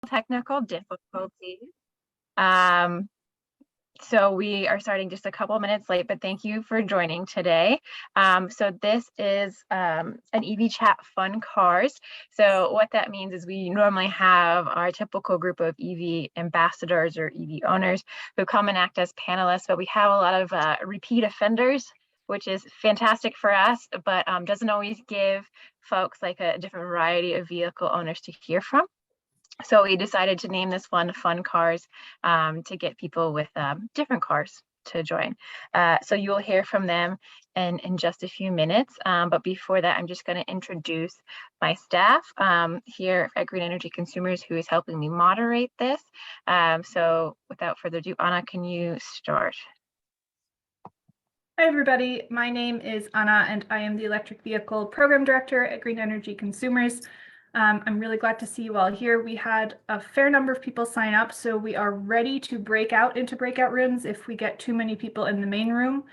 technical difficulties. So we are starting just a couple minutes late, but thank you for joining today. So this is an EV Chat Fun Cars. So what that means is we normally have our typical group of EV ambassadors or EV owners who come and act as panelists, but we have a lot of repeat offenders, which is fantastic for us, but doesn't always give folks like a different variety of vehicle owners to hear from. So we decided to name this one Fun Cars to get people with different cars to join. So you will hear from them in just a few minutes. But before that, I'm just going to introduce my staff here at Green Energy Consumers, who is helping me moderate this. So without further ado, Anna, can you start? Hi, everybody. My name is Anna, and I am the Electric Vehicle Program Director at Green Energy Consumers. I'm really glad to see you all here. We had a fair number of people sign up, so we are ready to break out into breakout rooms if we get too many people in the main room.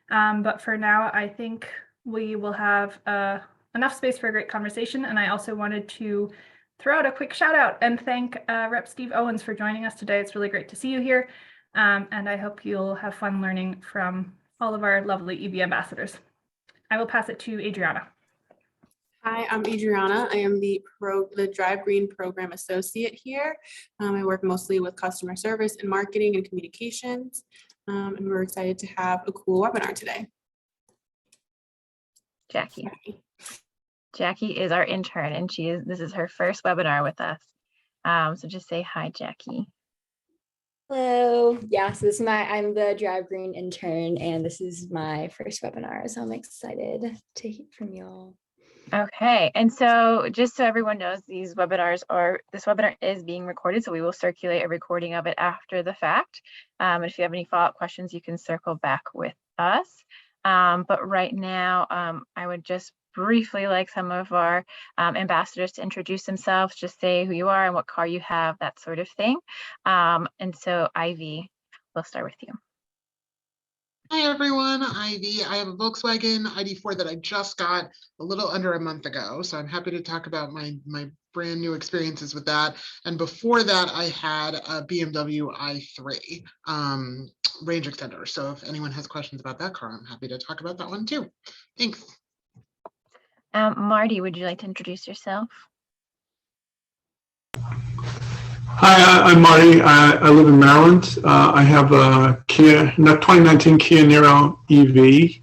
But for now, I think we will have enough space for a great conversation. And I also wanted to throw out a quick shout out and thank Rep. Steve Owens for joining us today. It's really great to see you here. And I hope you'll have fun learning from all of our lovely EV ambassadors. I will pass it to Adriana. Hi, I'm Adriana. I am the Drive Green Program Associate here. I work mostly with customer service and marketing and communications. And we're excited to have a cool webinar today. Jackie. Jackie is our intern, and this is her first webinar with us. So just say hi, Jackie. Hello. Yeah, so I'm the Drive Green intern, and this is my first webinar, so I'm excited to hear from y'all. Okay, and so just so everyone knows, this webinar is being recorded, so we will circulate a recording of it after the fact. And if you have any follow-up questions, you can circle back with us. But right now, I would just briefly like some of our ambassadors to introduce themselves, just say who you are and what car you have, that sort of thing. And so Ivy, we'll start with you. Hi everyone, Ivy. I have a Volkswagen ID4 that I just got a little under a month ago, so I'm happy to talk about my brand new experiences with that. And before that, I had a BMW i3 range extender. So if anyone has questions about that car, I'm happy to talk about that one too. Thanks. Marty, would you like to introduce yourself? Hi, I'm Marty. I live in Maryland. I have a 2019 Kia Niro EV.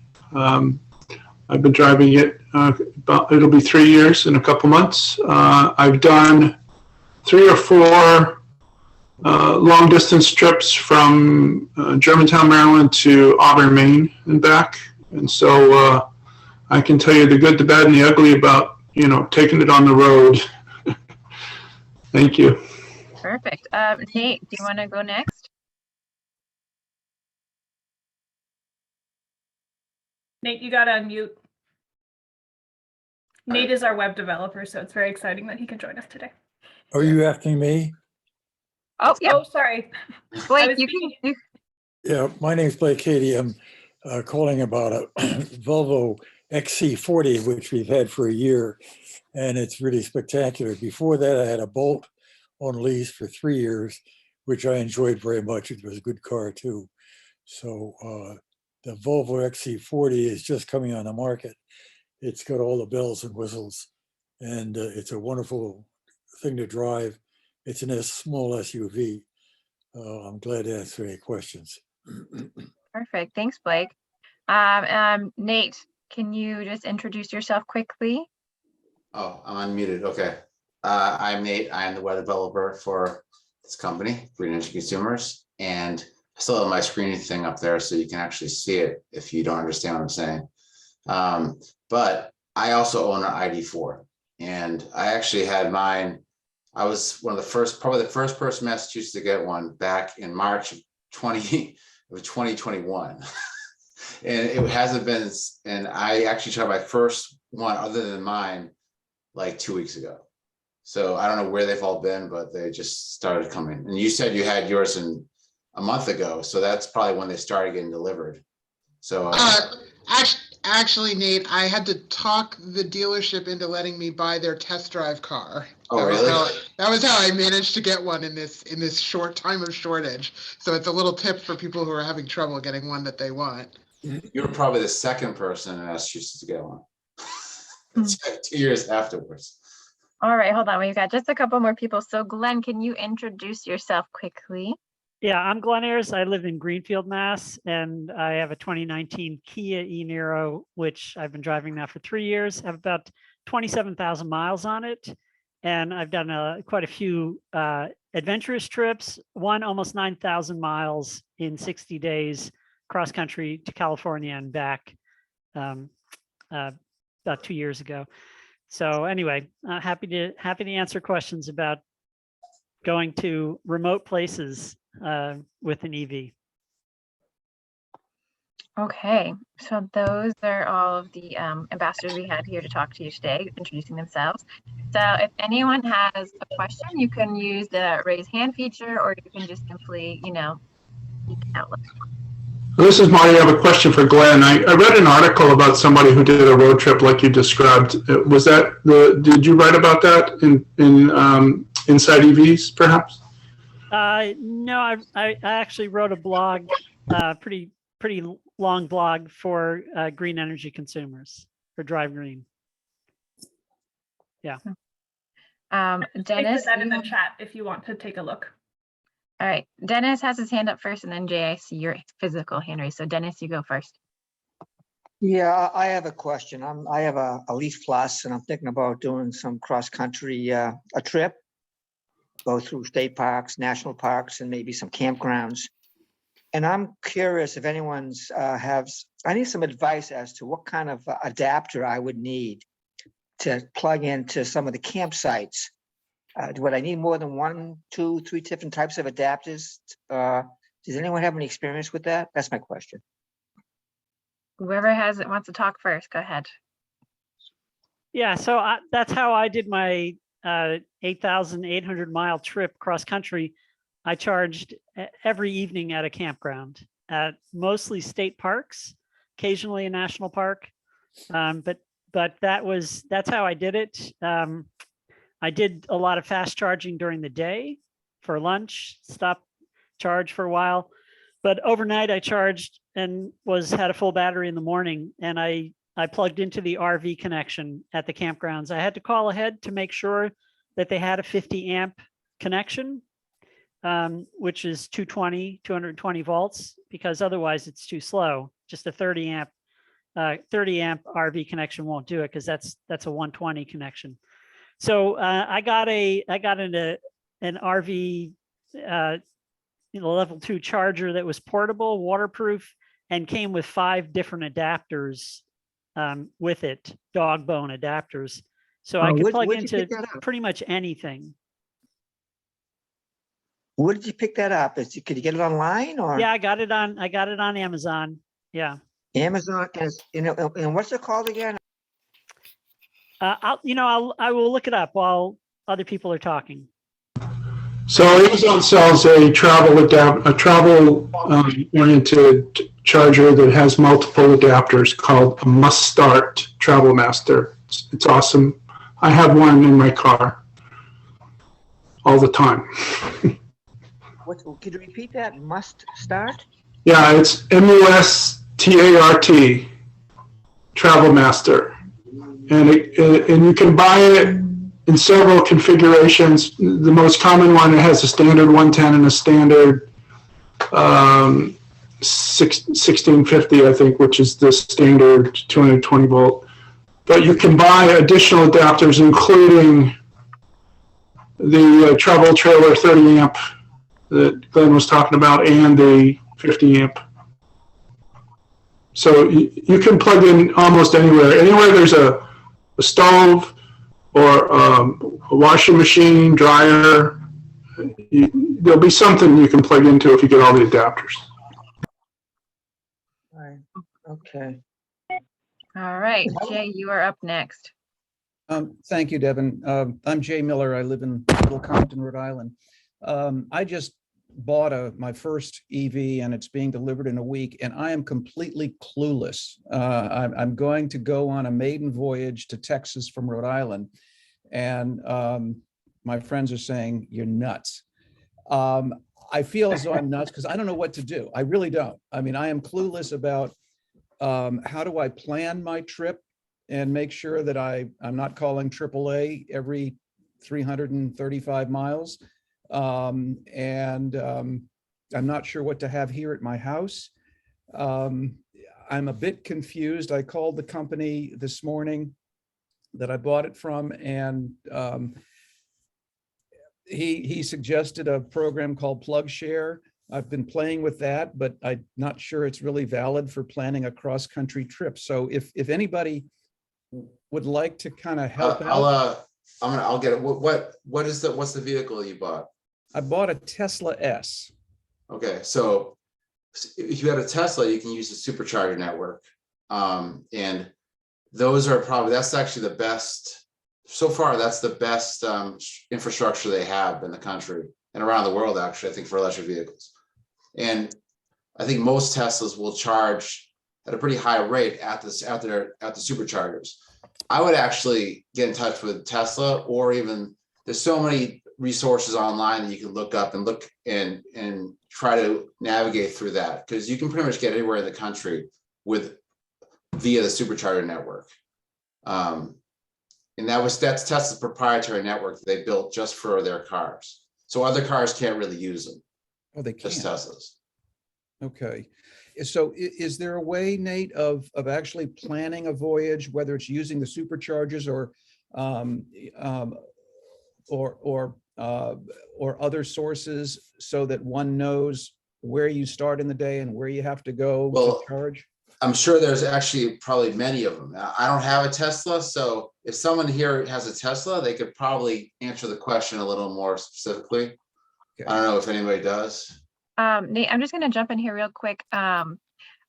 I've been driving it it'll be 3 years in a couple months. I've done 3 or 4 long distance trips from Germantown, Maryland to Auburn, Maine and back. And so I can tell you the good, the bad, and the ugly about, taking it on the road. Thank you. Perfect. Nate, do you want to go next? Nate, you got to unmute. Nate is our web developer, so it's very exciting that he can join us today. Are you asking me? Oh, yeah. Oh, sorry. Blake, Yeah, my name's Blake Cady. I'm calling about a Volvo XC40, which we've had for a year, and it's really spectacular. Before that, I had a Bolt on lease for 3 years, which I enjoyed very much. It was a good car too. So the Volvo XC40 is just coming on the market. It's got all the bells and whistles, and it's a wonderful thing to drive. It's a small SUV. I'm glad to answer any questions. Perfect. Thanks, Blake. Nate, can you just introduce yourself quickly? Oh, I'm unmuted. Okay. I'm Nate. I'm the web developer for this company, Green Energy Consumers, and I still have my screening thing up there so you can actually see it if you don't understand what I'm saying. But I also own an ID4, and I actually had mine. I was one of the first, probably the first person in Massachusetts to get one back in March of 2021. And it hasn't been, and I actually tried my first one other than mine like 2 weeks ago. So I don't know where they've all been, but they just started coming. And you said you had yours in a month ago, so that's probably when they started getting delivered. So Actually, Nate, I had to talk the dealership into letting me buy their test drive car. Oh, really? That was how I managed to get one in this short time of shortage. So it's a little tip for people who are having trouble getting one that they want. You were probably the second person in Massachusetts to get one. 2 years afterwards. All right, hold on. We've got just a couple more people. So Glenn, can you introduce yourself quickly? Yeah, I'm Glenn Ayers. I live in Greenfield, Mass, and I have a 2019 Kia Niro, which I've been driving now for 3 years. I have about 27,000 miles on it, and I've done quite a few adventurous trips. One almost 9,000 miles in 60 days, cross country to California and back about 2 years ago. So anyway, happy to answer questions about going to remote places with an EV. Okay, so those are all of the ambassadors we had here to talk to you today, introducing themselves. So if anyone has a question, you can use the raise hand feature, or you can just simply, speak out loud. This is Marty. I have a question for Glenn. I read an article about somebody who did a road trip like you described. Was that did you write about that in Inside EVs, perhaps? No, I actually wrote a blog, pretty long blog for green energy consumers for Drive Green. Yeah. I Dennis, put that in the chat if you want to take a look. all right. Dennis has his hand up first, and then Jay, I see your physical hand raised. So Dennis, you go first. Yeah, I have a question. I have a Leaf Plus, and I'm thinking about doing some cross country a trip, go through state parks, national parks, and maybe some campgrounds. And I'm curious if anyone's I need some advice as to what kind of adapter I would need to plug into some of the campsites. Would I need more than 1, 2, 3 different types of adapters? Does anyone have any experience with that? That's my question. Whoever wants to talk first, go ahead. Yeah, so that's how I did my 8,800 mile trip cross country. I charged every evening at a campground at mostly state parks, occasionally a national park. But that's how I did it. I did a lot of fast charging during the day for lunch, stop charge for a while. But overnight I charged and had a full battery in the morning, and I plugged into the RV connection at the campgrounds. I had to call ahead to make sure that they had a 50 amp connection, which is 220 volts, because otherwise it's too slow. Just a 30 amp RV connection won't do it, because that's a 120 connection. So I got an RV level 2 charger that was portable, waterproof, and came with 5 different adapters with it, dog bone adapters. So I could plug into pretty much anything. Where did you pick that up? Could you get it online, or? Yeah, I got it on Amazon. Yeah. Amazon, and what's it called again? I will look it up while other people are talking. So Amazon sells a travel oriented charger that has multiple adapters called a Must Start Travel Master. It's awesome. I have one in my car all the time. Could you repeat that? Must Start? Yeah, it's MUSTART Travel Master, and you can buy it in several configurations. The most common one, it has a standard 110 and a standard 1650, I think, which is the standard 220 volt. But you can buy additional adapters, including the travel trailer 30 amp that Glenn was talking about, and the 50 amp. So you can plug in almost anywhere. Anywhere there's a stove or a washing machine, dryer, there'll be something you can plug into if you get all the adapters. Right. Okay. All right, Jay, you are up next. Thank you, Devin. I'm Jay Miller. I live in Little Compton, Rhode Island. I just bought my first EV and it's being delivered in a week, and I am completely clueless. I'm going to go on a maiden voyage to Texas from Rhode Island, and my friends are saying, you're nuts. I feel as though I'm nuts because I don't know what to do. I really don't. I mean, I am clueless about how do I plan my trip and make sure that I'm not calling AAA every 335 miles. I'm not sure what to have here at my house. I'm a bit confused. I called the company this morning that I bought it from, and he suggested a program called PlugShare. I've been playing with that, but I'm not sure it's really valid for planning a cross-country trip. So if anybody would like to kind of help out. I'll get it. What's the vehicle you bought? I bought a Tesla S. Okay, so if you had a Tesla, you can use the supercharger network. And those are that's actually the best, so far, that's the best infrastructure they have in the country and around the world, actually, I think, for electric vehicles. And I think most Teslas will charge at a pretty high rate at the superchargers. I would actually get in touch with Tesla, or even there's so many resources online that you can look up and try to navigate through that, because you can pretty much get anywhere in the country via the supercharger network. And that's Tesla's proprietary network that they built just for their cars. So other cars can't really use them. Oh, they can't. Just Teslas. Okay. So is there a way, Nate, of actually planning a voyage, whether it's using the superchargers or other sources, so that one knows where you start in the day and where you have to go to charge? I'm sure there's actually probably many of them. I don't have a Tesla, so if someone here has a Tesla, they could probably answer the question a little more specifically. Okay. I don't know if anybody does. Nate, I'm just going to jump in here real quick.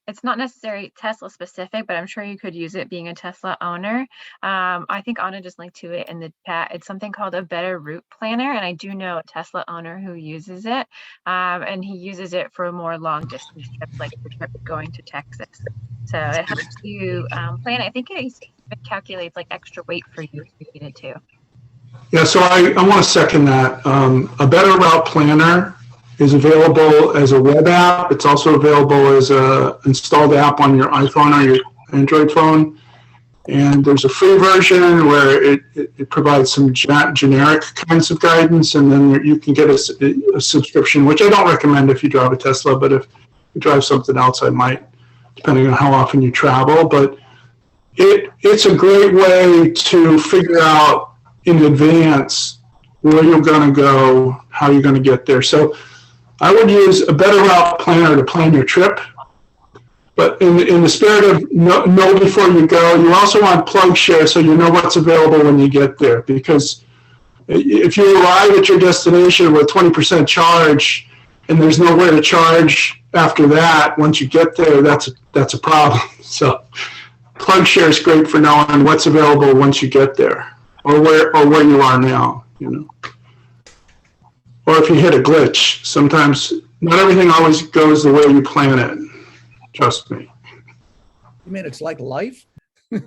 It's not necessarily Tesla specific, but I'm sure you could use it being a Tesla owner. I think Anna just linked to it in the chat. It's something called a Better Route Planner, and I do know a Tesla owner who uses it, and he uses it for more long distance trips, like the trip going to Texas. So it helps you plan. I think it even calculates like extra weight for you if you needed to. Yeah, so I want to second that. A Better Route Planner is available as a web app. It's also available as a installed app on your iPhone or your Android phone. And there's a free version where it provides some generic kinds of guidance, and then you can get a subscription, which I don't recommend if you drive a Tesla, but if you drive something else, I might, depending on how often you travel. But it's a great way to figure out in advance where you're going to go, how you're going to get there. So I would use a Better Route Planner to plan your trip. But in the spirit of know before you go, you also want PlugShare so you know what's available when you get there. Because if you arrive at your destination with 20% charge and there's nowhere to charge after that, once you get there, that's a problem. So PlugShare is great for knowing what's available once you get there, or where you are now, you know. Or if you hit a glitch, sometimes not everything always goes the way you plan it. Trust me. You mean it's like life? Yeah.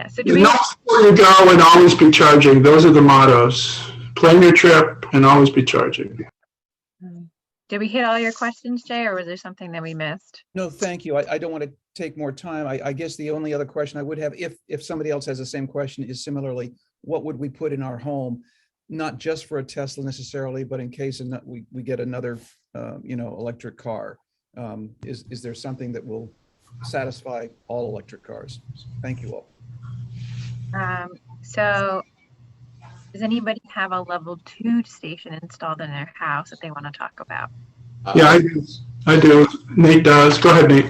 So you know where you go and always be charging. Those are the mottos. Plan your trip and always be charging. Did we hit all your questions, Jay, or was there something that we missed? No, thank you. I don't want to take more time. I guess the only other question I would have, if somebody else has the same question, is similarly, what would we put in our home? Not just for a Tesla necessarily, but in case we get another, electric car. Is there something that will satisfy all electric cars? Thank you all. So does anybody have a level 2 station installed in their house that they want to talk about? Yeah, I do. Nate does. Go ahead, Nate.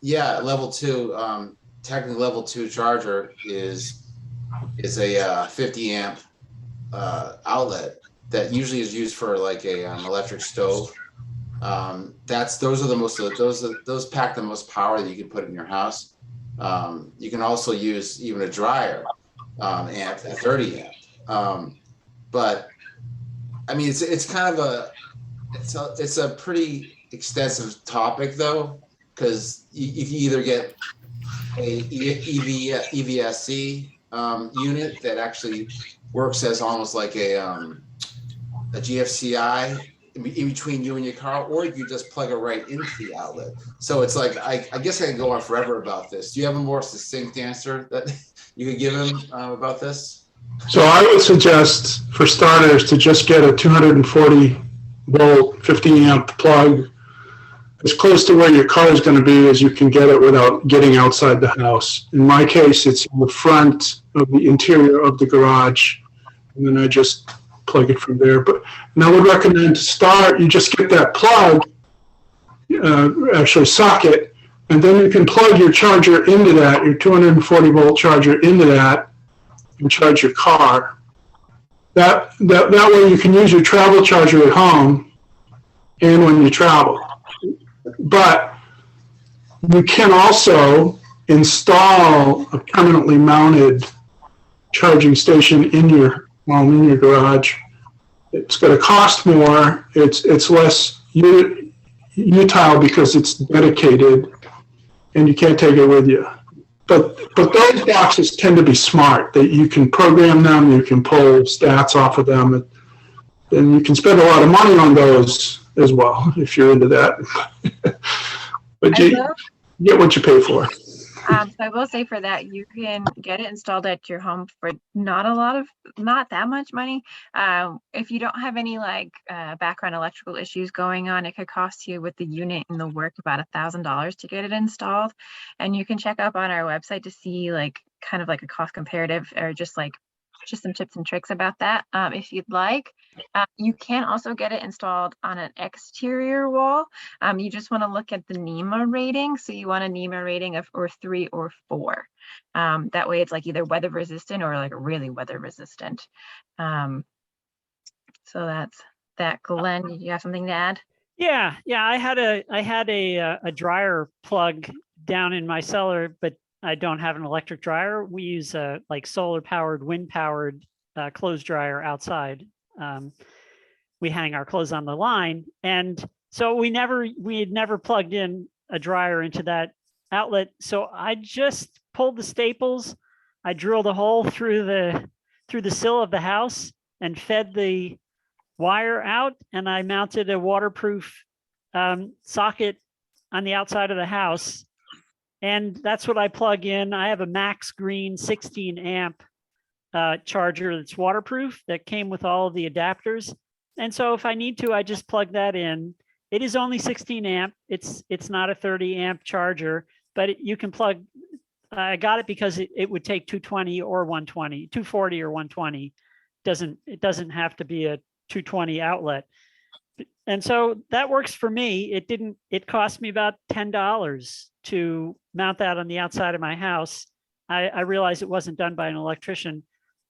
Yeah, level 2, technically level 2 charger is a 50 amp outlet that usually is used for like a electric stove. Those pack the most power that you can put in your house. You can also use even a dryer amp, a 30 amp. But I mean, it's kind of it's a pretty extensive topic though, because you can either get a EVSC unit that actually works as almost like a GFCI in between you and your car, or you just plug it right into the outlet. So it's like, I guess I can go on forever about this. Do you have a more succinct answer that you could give him about this? So I would suggest, for starters, to just get a 240 volt, 50 amp plug as close to where your car is going to be as you can get it without getting outside the house. In my case, it's in the front of the interior of the garage, and then I just plug it from there. But and I would recommend to start, you just get that plug, actually socket, and then you can plug your charger into that, your 240 volt charger into that, and charge your car. That way you can use your travel charger at home and when you travel. But you can also install a permanently mounted charging station in your home, in your garage. It's going to cost more. It's less utile because it's dedicated and you can't take it with you. But those boxes tend to be smart, that you can program them, you can pull stats off of them, and you can spend a lot of money on those as well if you're into that. But you get what you pay for. So I will say for that, you can get it installed at your home for not that much money. If you don't have any background electrical issues going on, it could cost you with the unit and the work about $1,000 to get it installed. And you can check up on our website to see kind of a cost comparative, or just some tips and tricks about that. If you'd like, you can also get it installed on an exterior wall. You just want to look at the NEMA rating. So you want a NEMA rating of 3 or 4. That way it's either weather resistant or really weather resistant. So that's that. Glenn, you have something to add? Yeah. I had a dryer plug down in my cellar, but I don't have an electric dryer. We use a solar powered, wind powered clothes dryer outside. We hang our clothes on the line, and so we had never plugged in a dryer into that outlet. So I just pulled the staples. I drilled a hole through the sill of the house and fed the wire out, and I mounted a waterproof socket on the outside of the house. And that's what I plug in. I have a Max Green 16 amp charger that's waterproof that came with all of the adapters. And so if I need to, I just plug that in. It is only 16 amp. It's not a 30 amp charger, but you can plug. I got it because it would take 220 or 120, 240 or 120. It doesn't have to be a 220 outlet. And so that works for me. It cost me about $10 to mount that on the outside of my house. I realized it wasn't done by an electrician,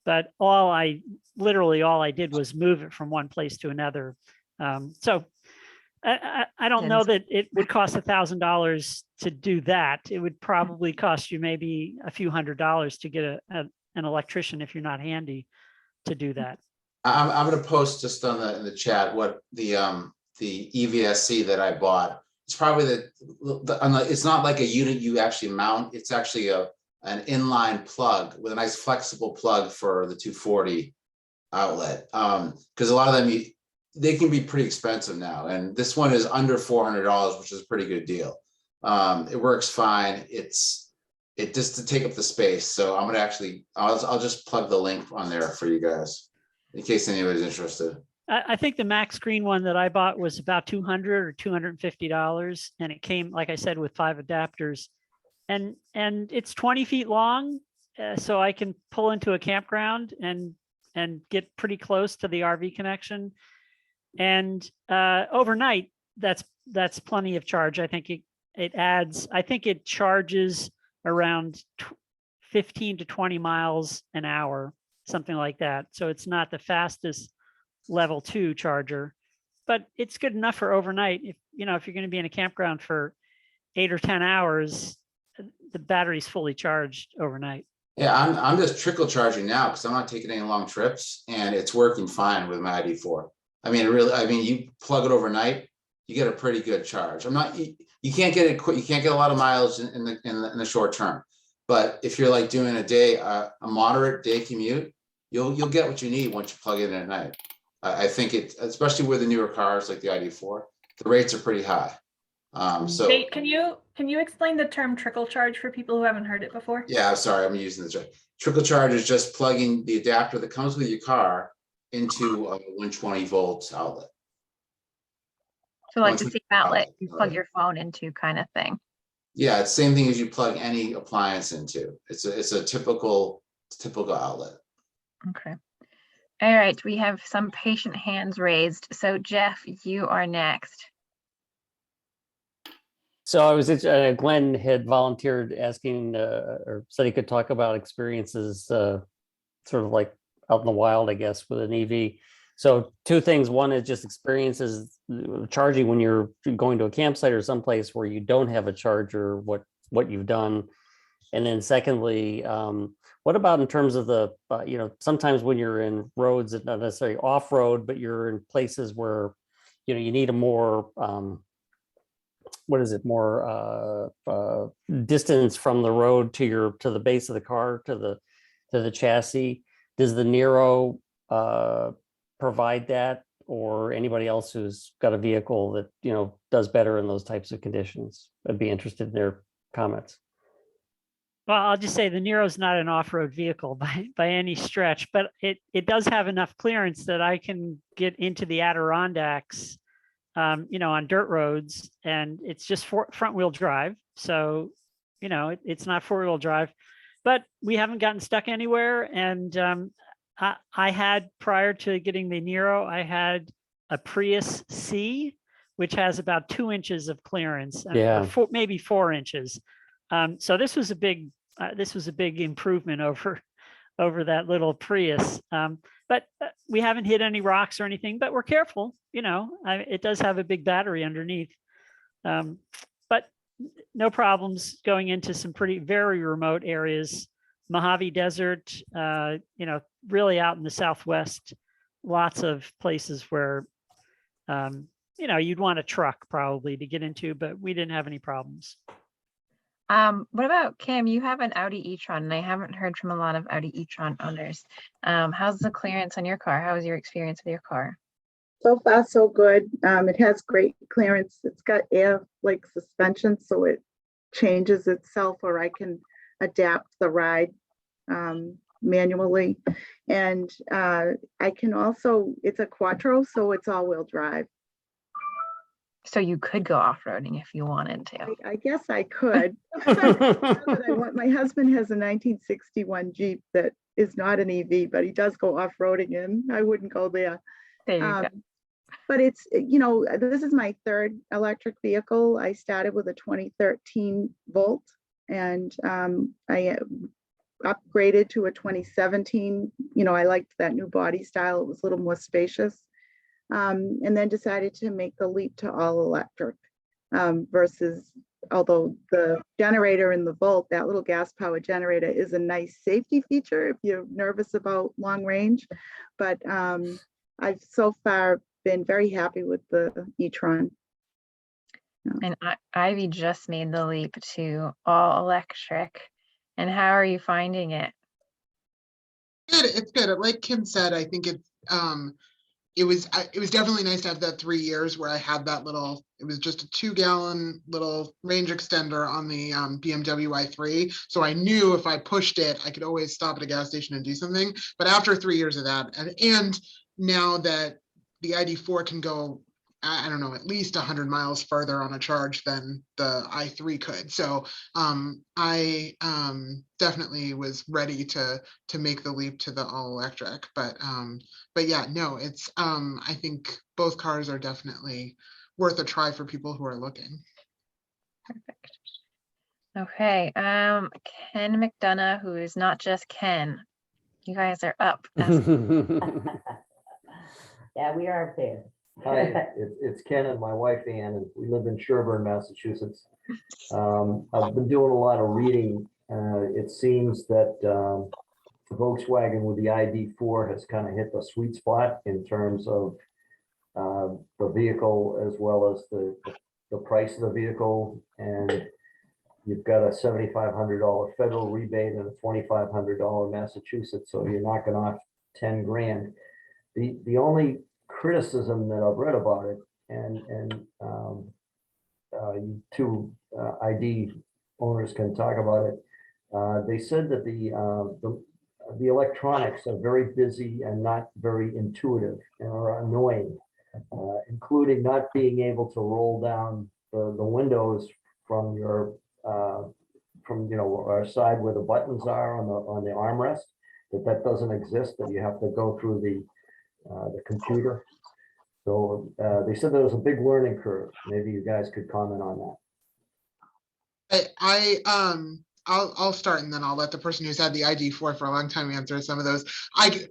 but all I did was move it from one place to another. So I don't know that it would cost $1,000 to do that. It would probably cost you maybe a few $100s to get an electrician if you're not handy to do that. I'm going to post just in the chat what the EVSC that I bought. It's probably it's not like a unit you actually mount. It's actually an inline plug with a nice flexible plug for the 240 outlet. Because a lot of them, they can be pretty expensive now. And this one is under $400, which is a pretty good deal. It works fine. It just to take up the space. So I'm going to I'll just plug the link on there for you guys in case anybody's interested. I think the Max Green one that I bought was about $200 or $250, and it came, like I said, with 5 adapters, and it's 20 feet long, so I can pull into a campground and get pretty close to the RV connection. And overnight, that's plenty of charge. I think it adds. I think it charges around 15 to 20 miles an hour, something like that. So it's not the fastest level 2 charger, but it's good enough for overnight. If you're going to be in a campground for 8 or 10 hours, the battery's fully charged overnight. Yeah, I'm just trickle charging now because I'm not taking any long trips, and it's working fine with my ID4. I mean, you plug it overnight, you get a pretty good charge. You can't get it quick. You can't get a lot of mileage in the short term. But if you're like doing a moderate day commute, you'll get what you need once you plug it in at night. I think especially with the newer cars like the ID4, the rates are pretty high. So Nate, can you explain the term trickle charge for people who haven't heard it before? yeah, I'm sorry, I'm using the trickle charge is just plugging the adapter that comes with your car into a 120 volts outlet. So like the same outlet you plug your phone into kind of thing. Yeah, it's the same thing as you plug any appliance into. It's a typical outlet. Okay. All right, we have some patient hands raised. So Jeff, you are next. So I was, Glenn had volunteered asking, or said he could talk about experiences sort of like out in the wild, I guess, with an EV. So two things. One is just experiences charging when you're going to a campsite or someplace where you don't have a charger, what you've done. And then secondly, what about in terms of the, sometimes when you're in roads, it's not necessarily off-road, but you're in places where, you need a more, distance from the road to the base of the car, to the chassis. Does the Niro provide that, or anybody else who's got a vehicle that does better in those types of conditions? I'd be interested in their comments. Well, I'll just say the Niro is not an off-road vehicle by any stretch, but it does have enough clearance that I can get into the Adirondacks, on dirt roads, and it's just front-wheel drive. So, it's not four-wheel drive, but we haven't gotten stuck anywhere. And I had, prior to getting the Niro, I had a Prius C, which has about 2 inches of clearance, or maybe 4 inches. So this was a big improvement over that little Prius. But we haven't hit any rocks or anything, but we're careful. It does have a big battery underneath, but no problems going into some very remote areas. Mojave Desert, really out in the Southwest, lots of places where, you'd want a truck probably to get into, but we didn't have any problems. What about Kim? You have an Audi e-tron, and I haven't heard from a lot of Audi e-tron owners. How's the clearance on your car? How was your experience with your car? So far, so good. It has great clearance. It's got air-like suspension, so it changes itself, or I can adapt the ride manually. And I can also, it's a Quattro, so it's all-wheel drive. So you could go off-roading if you wanted to. I guess I could. My husband has a 1961 Jeep that is not an EV, but he does go off-roading in. I wouldn't go there. There you go. But it's, this is my third electric vehicle. I started with a 2013 Volt, and I upgraded to a 2017. I liked that new body style. It was a little more spacious. And then decided to make the leap to all electric versus, although the generator in the Volt, that little gas powered generator, is a nice safety feature if you're nervous about long range. But I've so far been very happy with the e-tron. And Ivy just made the leap to all electric. And how are you finding it? Good. It's good. Like Kim said, I think it was definitely nice to have that 3 years where I had that it was just a 2-gallon little range extender on the BMW i3. So I knew if I pushed it, I could always stop at a gas station and do something. But after 3 years of that, and now that the ID4 can go, I don't know, at least 100 miles further on a charge than the i3 could. So I definitely was ready to make the leap to the all electric. But yeah, no, it's I think both cars are definitely worth a try for people who are looking. Perfect. Okay, Ken McDonough, who is not just Ken. You guys are up. Yeah, we are there. Hi, it's Ken and my wife Ann, and we live in Sherburne, Massachusetts. I've been doing a lot of reading. It seems that Volkswagen with the ID4 has kind of hit the sweet spot in terms of the vehicle as well as the price of the vehicle. And you've got a $7,500 federal rebate and a $2,500 Massachusetts, so you're knocking off 10 grand. The only criticism that I've read about it, and you two ID owners can talk about it. They said that the electronics are very busy and not very intuitive and are annoying, including not being able to roll down the windows from your our side where the buttons are on the armrest. That doesn't exist. That you have to go through the computer. So they said there was a big learning curve. Maybe you guys could comment on that. I'll start and then I'll let the person who's had the ID for a long time answer some of those.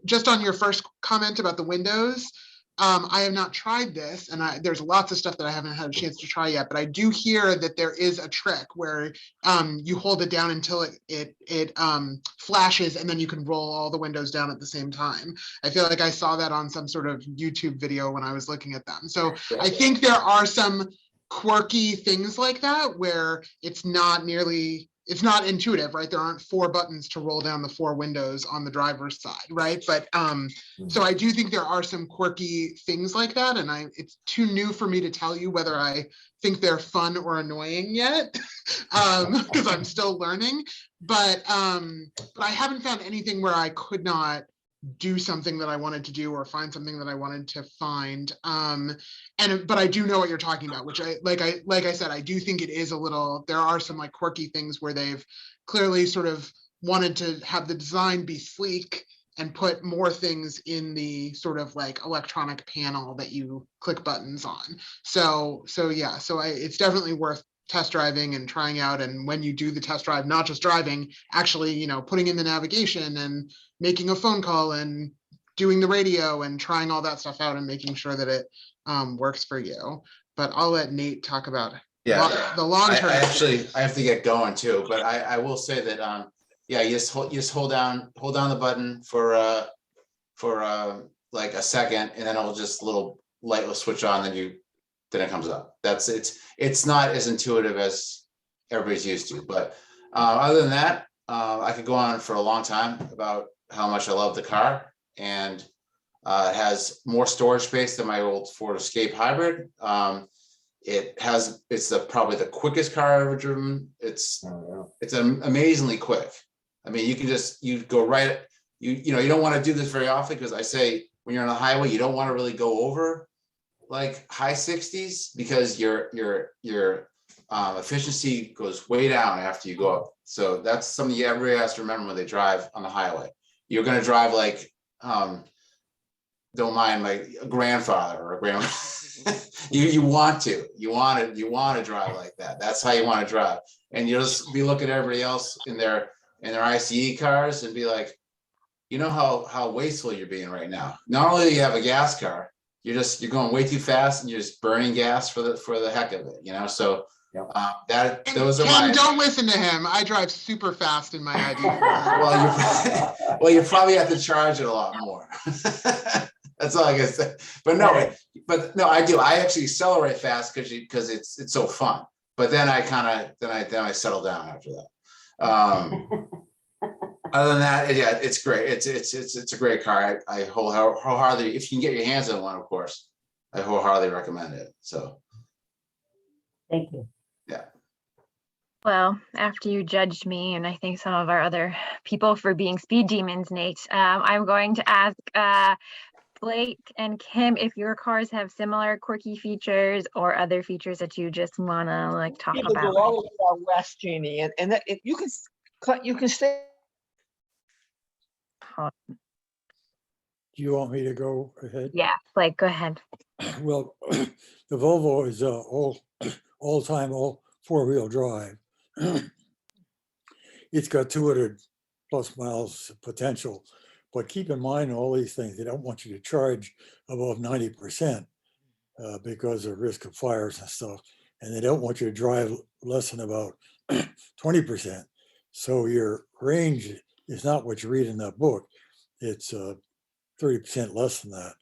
Just on your first comment about the windows, I have not tried this, and there's lots of stuff that I haven't had a chance to try yet, but I do hear that there is a trick where you hold it down until it flashes, and then you can roll all the windows down at the same time. I feel like I saw that on some sort of YouTube video when I was looking at them. So I think there are some quirky things like that where it's not intuitive, right? There aren't 4 buttons to roll down the 4 windows on the driver's side, right? But so I do think there are some quirky things like that, and it's too new for me to tell you whether I think they're fun or annoying yet, because I'm still learning. But I haven't found anything where I could not do something that I wanted to do or find something that I wanted to find. But I do know what you're talking about, which like I said, I do think it is a little, there are some like quirky things where they've clearly sort of wanted to have the design be sleek and put more things in the sort of like electronic panel that you click buttons on. So yeah, it's definitely worth test driving and trying out. And when you do the test drive, not just driving, actually, putting in the navigation and making a phone call and doing the radio and trying all that stuff out and making sure that it works for you. But I'll let Nate talk about the long term. I have to get going too, but I will say that you just hold down the button for like a second, and then it'll just little light will switch on, then it comes up. It's not as intuitive as everybody's used to, but other than that, I could go on for a long time about how much I love the car, and it has more storage space than my old Ford Escape Hybrid. It's probably the quickest car I've ever driven. It's amazingly quick. I mean, you go right. You don't want to do this very often, because I say when you're on the highway, you don't want to really go over like high 60s, because your efficiency goes way down after you go up. So that's something everybody has to remember when they drive on the highway. You're going to drive like, don't mind my grandfather or a grandma. you want to drive like that. That's how you want to drive. And you'll just be looking at everybody else in their ICE cars and be like, you know how wasteful you're being right now. Not only do you have a gas car, you're going way too fast and you're just burning gas for the heck of it, So those are Ken, don't listen to him. I drive super fast in my ID. Well, you probably have to charge it a lot more. That's all I can say. But no, I do. I actually accelerate fast because it's so fun. But then I settle down after that. Other than that, yeah, it's great. It's a great car. I wholeheartedly, if you can get your hands on one, of course, I wholeheartedly recommend it. So, thank you. Yeah. Well, after you judged me, and I think some of our other people for being speed demons, Nate, I'm going to ask Blake and Kim if your cars have similar quirky features or other features that you just want to like talk about. Go all the way out west, Jeannie, and you can stay. Do you want me to go ahead? Yeah, Blake, go ahead. Well, the Volvo is all-time four-wheel drive. It's got 200 plus miles potential, but keep in mind all these things. They don't want you to charge above 90% because of risk of fires and stuff, and they don't want you to drive less than about 20%. So your range is not what you read in that book. It's 30% less than that.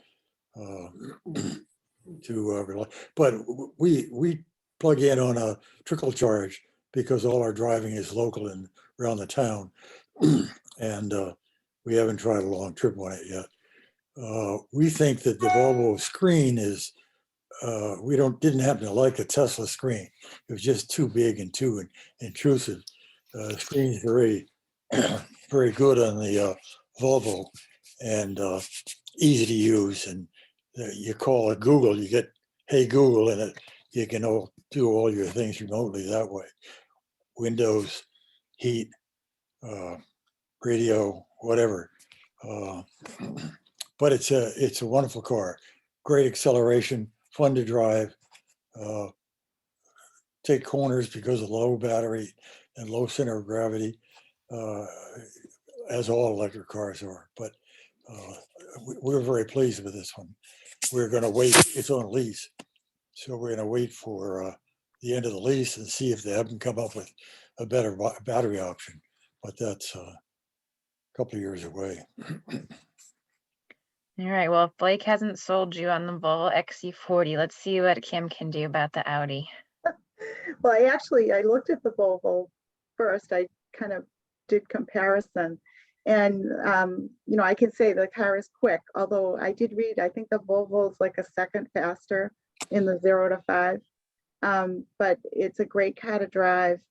but we plug in on a trickle charge because all our driving is local and around the town. And we haven't tried a long trip on it yet. We think that the Volvo screen is, we didn't happen to like the Tesla screen. It was just too big and too intrusive. Screen's very, very good on the Volvo and easy to use. And you call it Google, you get, hey Google, and you can do all your things remotely that way. Windows, heat, radio, whatever. But it's a wonderful car. Great acceleration, fun to drive. Take corners because of low battery and low center of gravity, as all electric cars are. But we're very pleased with this one. We're going to wait. It's on lease, so we're going to wait for the end of the lease and see if they haven't come up with a better battery option. But that's a couple of years away. All right, well, if Blake hasn't sold you on the Volvo XC40, let's see what Kim can do about the Audi. Well, I looked at the Volvo first. I kind of did comparison, and I can say the car is quick. Although I did read, I think the Volvo is like a second faster in the 0 to 5, but it's a great car to drive.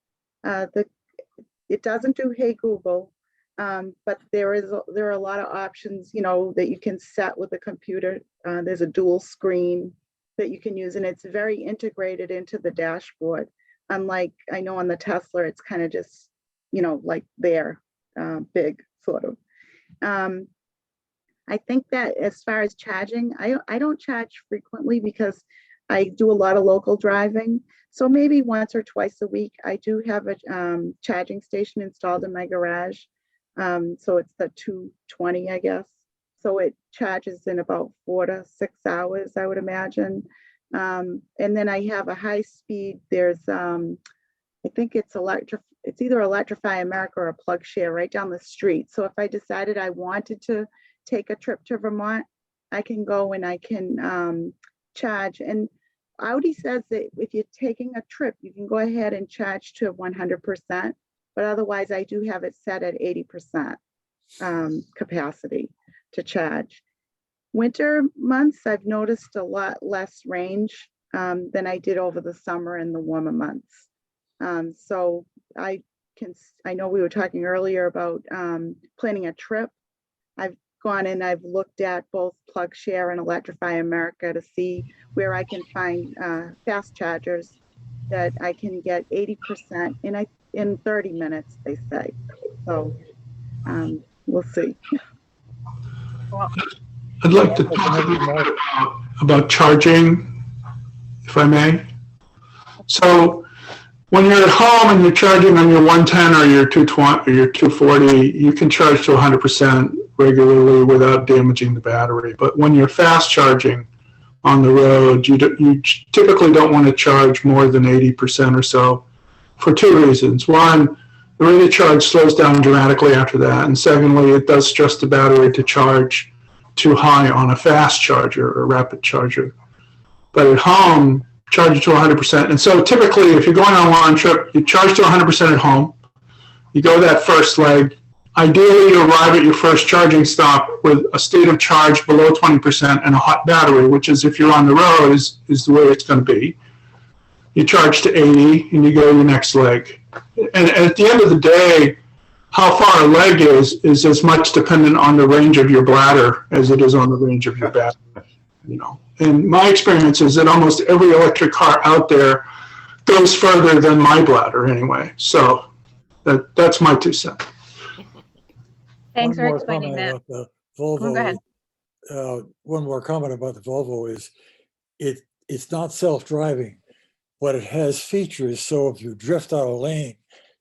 It doesn't do Hey Google, but there are a lot of options, that you can set with the computer. There's a dual screen that you can use, and it's very integrated into the dashboard. Unlike, I know on the Tesla, it's kind of just, like there, big sort of. I think that as far as charging, I don't charge frequently because I do a lot of local driving. So maybe once or twice a week. I do have a charging station installed in my garage. So it's the 220, I guess. So it charges in about 4 to 6 hours, I would imagine. And then I have a high speed. There's, I think it's either Electrify America or a Plug Share right down the street. So if I decided I wanted to take a trip to Vermont, I can go and I can charge. And Audi says that if you're taking a trip, you can go ahead and charge to 100%. But otherwise, I do have it set at 80% capacity to charge. Winter months, I've noticed a lot less range than I did over the summer and the warmer months. So I know we were talking earlier about planning a trip. I've gone and I've looked at both Plug Share and Electrify America to see where I can find fast chargers that I can get 80% in 30 minutes, they say. So we'll see. Well, I'd like to talk about charging, if I may. So when you're at home and you're charging on your 110 or your 220 or your 240, you can charge to 100% regularly without damaging the battery. But when you're fast charging on the road, you typically don't want to charge more than 80% or so for two reasons. One, the rate of charge slows down dramatically after that. And secondly, it does stress the battery to charge too high on a fast charger or rapid charger. But at home, charge it to 100%. And so typically, if you're going on a long trip, you charge to 100% at home. You go that first leg. Ideally, you arrive at your first charging stop with a state of charge below 20% and a hot battery, which is, if you're on the road, is the way it's going to be. You charge to 80 and you go to the next leg. And at the end of the day, how far a leg is as much dependent on the range of your bladder as it is on the range of your battery. And my experience is that almost every electric car out there goes further than my bladder anyway. So that's my 2 cents. Thanks One for more explaining comment that. about the Oh, go ahead. Volvo. One more comment about the Volvo is it's not self-driving, but it has features. So if you drift out of lane,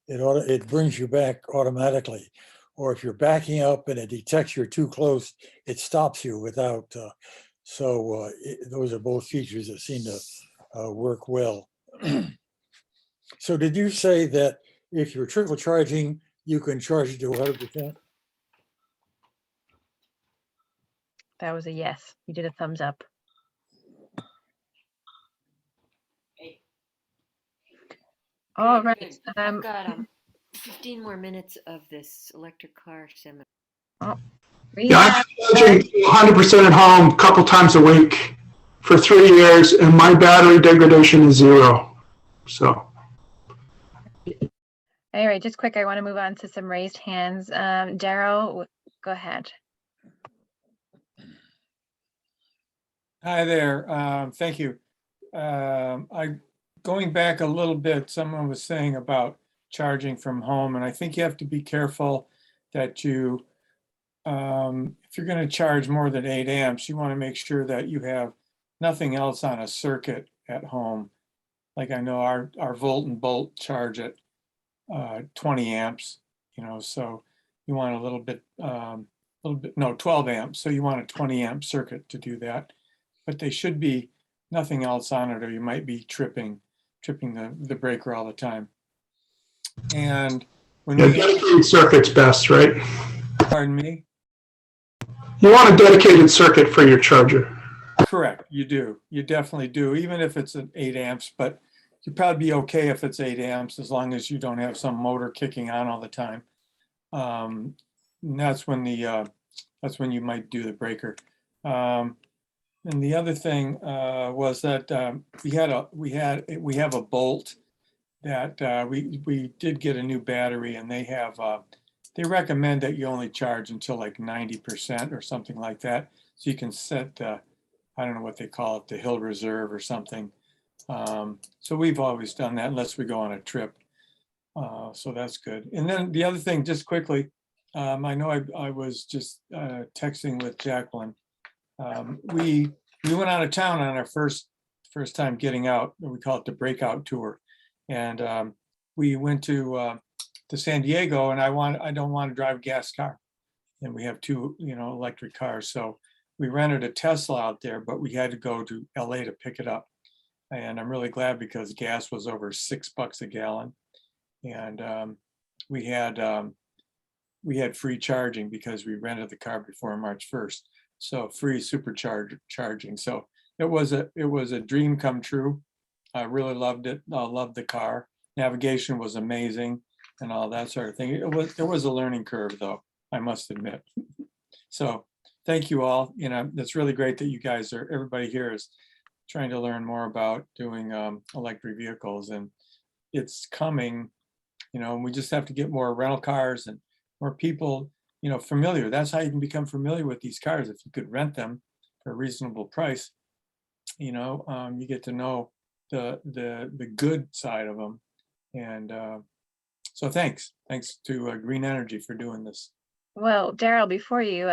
it brings you back automatically. Or if you're backing up and it detects you're too close, it stops you without. Those are both features that seem to work well. So did you say that if you're trickle charging, you can charge it to 100%? That was a yes. You did a thumbs up. All right. Good. I've got 15 more minutes of this electric car seminar. We Yeah, have I'm charging 100% at home a couple times a week for 3 years, and my battery degradation is 0. So. all right, just quick, I want to move on to some raised hands. Daryl, go ahead. Hi there. Thank you. Going back a little bit, someone was saying about charging from home, and I think you have to be careful that you, if you're going to charge more than 8 amps, you want to make sure that you have nothing else on a circuit at home. Like I know our Volt and Bolt charge at 20 amps, so you want a little bit, no, 12 amps. So you want a 20 amp circuit to do that, but they should be nothing else on it, or you might be tripping the breaker all the time. And when Yeah, dedicated circuit's best, right? Pardon me? You want a dedicated circuit for your charger. Correct, you do. You definitely do, even if it's at 8 amps, but you'd probably be okay if it's 8 amps as long as you don't have some motor kicking on all the time. And that's when you might do the breaker. And the other thing was that we have a Bolt that we did get a new battery, and they recommend that you only charge until like 90% or something like that. So you can set, I don't know what they call it, the hill reserve or something. So we've always done that unless we go on a trip. So that's good. And then the other thing, just quickly, I know I was just texting with Jacqueline. We went out of town on our first time getting out. We call it the breakout tour, and we went to San Diego. And I don't want to drive a gas car, and we have 2 electric cars. So we rented a Tesla out there, but we had to go to LA to pick it up. And I'm really glad because gas was over $6 a gallon, and we had free charging because we rented the car before March 1st. So free charging. So it was a dream come true. I really loved it. I loved the car. Navigation was amazing and all that sort of thing. It was a learning curve though, I must admit. So thank you all. It's really great that you guys everybody here is trying to learn more about doing electric vehicles, and it's coming, we just have to get more rental cars and more people familiar. That's how you can become familiar with these cars. If you could rent them for a reasonable price, you get to know the good side of them. And so thanks to Green Energy for doing this. Well, Daryl, before you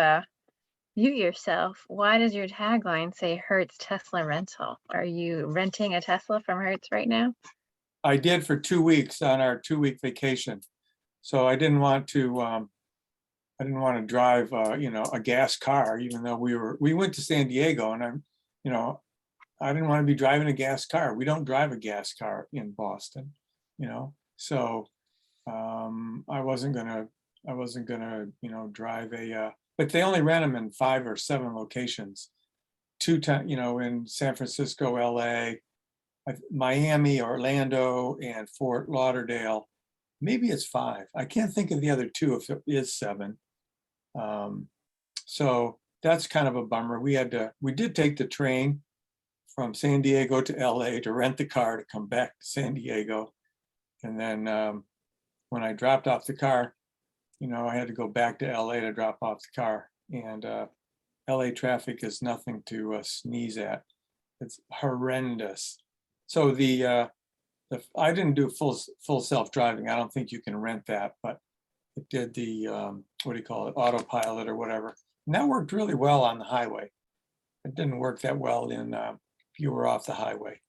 mute yourself, why does your tagline say Hertz Tesla rental? Are you renting a Tesla from Hertz right now? I did for 2 weeks on our 2-week vacation. So I didn't want to drive, a gas car, even though we went to San Diego, and I didn't want to be driving a gas car. We don't drive a gas car in Boston, so I wasn't gonna, drive but they only rent them in 5 or 7 locations, 2 times, in San Francisco, LA, Miami, Orlando, and Fort Lauderdale. Maybe it's 5. I can't think of the other 2 if it is 7. So that's kind of a bummer. We did take the train from San Diego to LA to rent the car to come back to San Diego. And then when I dropped off the car, I had to go back to LA to drop off the car. And LA traffic is nothing to sneeze at. It's horrendous. So I didn't do full self-driving. I don't think you can rent that, but it did the, what do you call it, autopilot or whatever. And that worked really well on the highway. It didn't work that well if you were off the highway.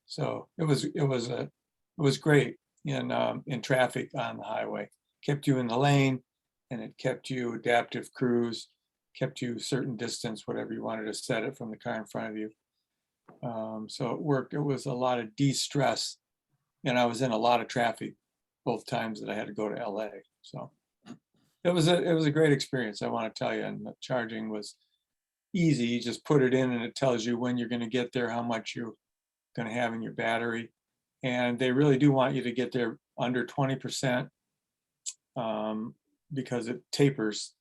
So it was great in traffic on the highway. Kept you in the lane, and it kept you adaptive cruise, kept you a certain distance, whatever you wanted to set it from the car in front of you. So it worked. It was a lot of de-stress, and I was in a lot of traffic both times that I had to go to LA. So it was a great experience, I want to tell you. And the charging was easy. You just put it in and it tells you when you're going to get there, how much you're going to have in your battery. And they really do want you to get there under 20% because it tapers.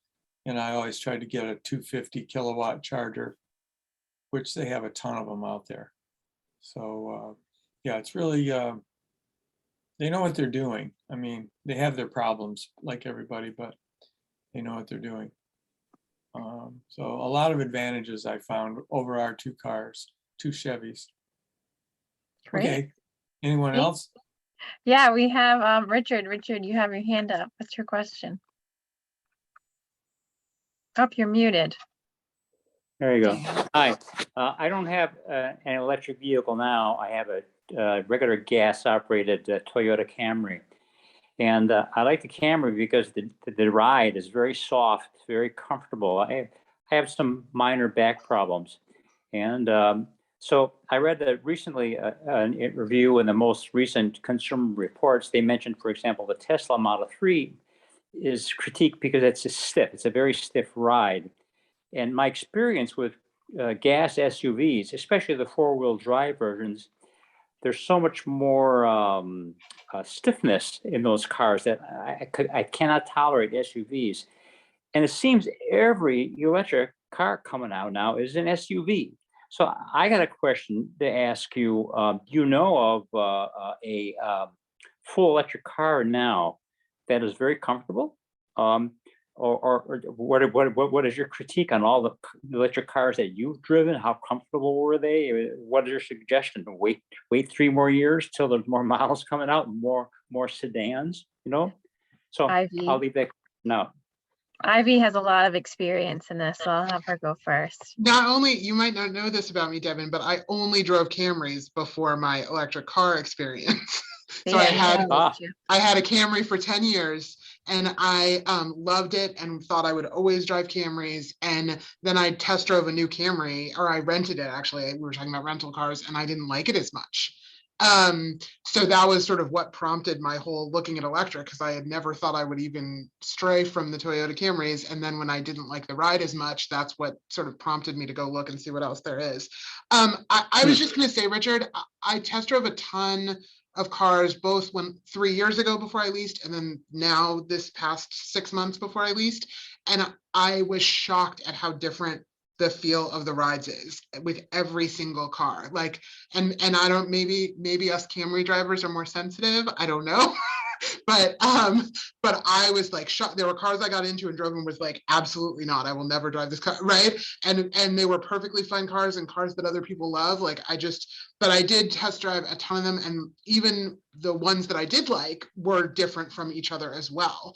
And I always try to get a 250 kilowatt charger, which they have a ton of them out there. So yeah, it's really, they know what they're doing. I mean, they have their problems like everybody, but they know what they're doing. So a lot of advantages I found over our two Chevys. Great. Okay, anyone Thanks. else? Yeah, we have Richard. Richard, you have your hand up. What's your question? Oh, you're muted. There you go. Hi, I don't have an electric vehicle now. I have a regular gas operated Toyota Camry. And I like the Camry because the ride is very soft, very comfortable. I have some minor back problems. And so I read that recently a review in the most recent Consumer Reports, they mentioned, for example, the Tesla Model 3 is critiqued because it's a very stiff ride. And my experience with gas SUVs, especially the four-wheel drive versions, there's so much more stiffness in those cars that I cannot tolerate SUVs. And it seems every electric car coming out now is an SUV. So I got a question to ask you. You know of a full electric car now that is very comfortable? Or what is your critique on all the electric cars that you've driven? How comfortable were they? What is your suggestion? Wait 3 more years till there's more models coming out, more sedans, you know? So Ivy. I'll leave that now. Ivy has a lot of experience in this, so I'll have her go first. Not only, you might not know this about me, Devin, but I only drove Camrys before my electric car experience. So I had a Camry for 10 years and I loved it and thought I would always drive Camrys. And then I test drove a new Camry, or I rented it actually. We were talking about rental cars and I didn't like it as much. So that was sort of what prompted my whole looking at electric, because I had never thought I would even stray from the Toyota Camrys. And then when I didn't like the ride as much, that's what sort of prompted me to go look and see what else there is. I was just going to say, Richard, I test drove a ton of cars, both 3 years ago before I leased, and then now this past 6 months before I leased. And I was shocked at how different the feel of the rides is with every single car. Like, and I don't, maybe us Camry drivers are more sensitive. I don't know. But I was like shocked. There were cars I got into and drove and was like, absolutely not. I will never drive this car, right? And they were perfectly fine cars and cars that other people love. Like but I did test drive a ton of them, and even the ones that I did like were different from each other as well.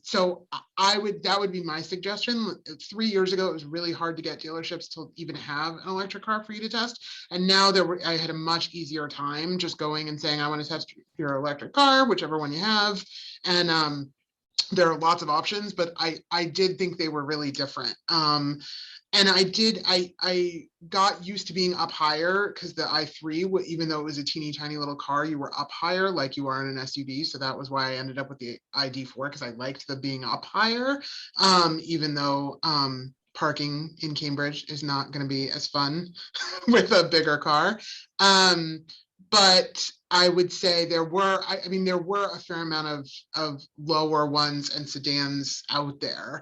So that would be my suggestion. 3 years ago, it was really hard to get dealerships to even have an electric car for you to test. And now I had a much easier time just going and saying, I want to test your electric car, whichever one you have. And there are lots of options, but I did think they were really different. And I got used to being up higher, because the i3, even though it was a teeny tiny little car, you were up higher like you are in an SUV. So that was why I ended up with the ID4, because I liked the being up higher, even though parking in Cambridge is not going to be as fun with a bigger car. But I would say there were a fair amount of lower ones and sedans out there.